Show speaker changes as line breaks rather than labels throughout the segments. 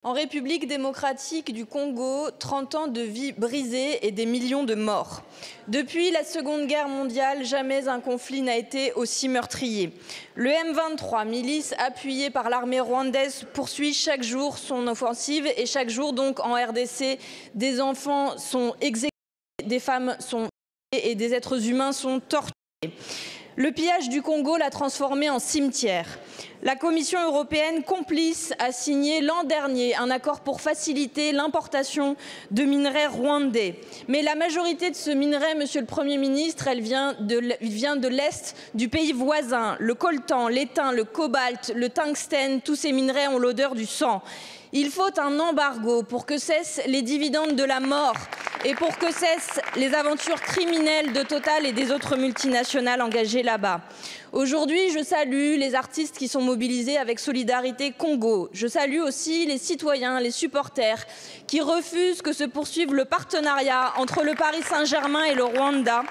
En République démocratique du Congo, 30 ans de vie brisée et des millions de morts. Depuis la Seconde Guerre mondiale, jamais un conflit n'a été aussi meurtrier. Le M23, milice appuyée par l'armée rwandaise, poursuit chaque jour son offensive et chaque jour donc en RDC, des enfants sont exécutés, des femmes sont tuées et des êtres humains sont torturés. Le pillage du Congo l'a transformé en cimetière. La Commission européenne, complice, a signé l'an dernier un accord pour faciliter l'importation de minerais rwandais. Mais la majorité de ce minerai, Monsieur le Premier ministre, elle vient de l'Est du pays voisin. Le coltan, l'étain, le cobalt, le tungstène, tous ces minerais ont l'odeur du sang. Il faut un embargo pour que cessent les dividendes de la mort et pour que cessent les aventures criminelles de Total et des autres multinationales engagées là-bas. Aujourd'hui, je salue les artistes qui sont mobilisés avec Solidarité Congo. Je salue aussi les citoyens, les supporters qui refusent que se poursuive le partenariat entre le Paris Saint-Germain et le Rwanda,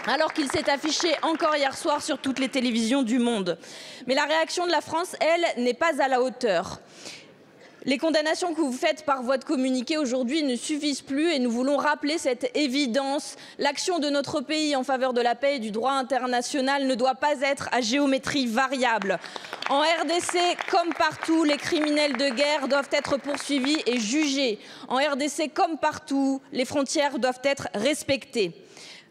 alors qu'il s'est affiché encore hier soir sur toutes les télévisions du monde. Mais la réaction de la France, elle, n'est pas à la hauteur. Les condamnations que vous faites par voie de communiqué aujourd'hui ne suffisent plus et nous voulons rappeler cette évidence. L'action de notre pays en faveur de la paix et du droit international ne doit pas être à géométrie variable. En RDC, comme partout, les criminels de guerre doivent être poursuivis et jugés. En RDC, comme partout, les frontières doivent être respectées.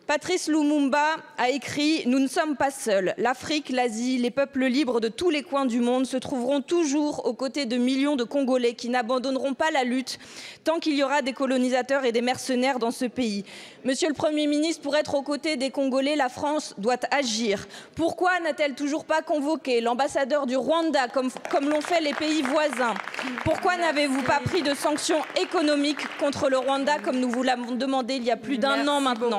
Patrice Lumumba a écrit « Nous ne sommes pas seuls. L'Afrique, l'Asie, les peuples libres de tous les coins du monde se trouveront toujours aux côtés de millions de Congolais qui n'abandonneront pas la lutte tant qu'il y aura des colonisateurs et des mercenaires dans ce pays. » Monsieur le Premier ministre, pour être aux côtés des Congolais, la France doit agir. Pourquoi n'a-t-elle toujours pas convoqué l'ambassadeur du Rwanda comme l'ont fait les pays voisins? Pourquoi n'avez-vous pas pris de sanctions économiques contre le Rwanda comme nous vous l'avons demandé il y a plus d'un an maintenant?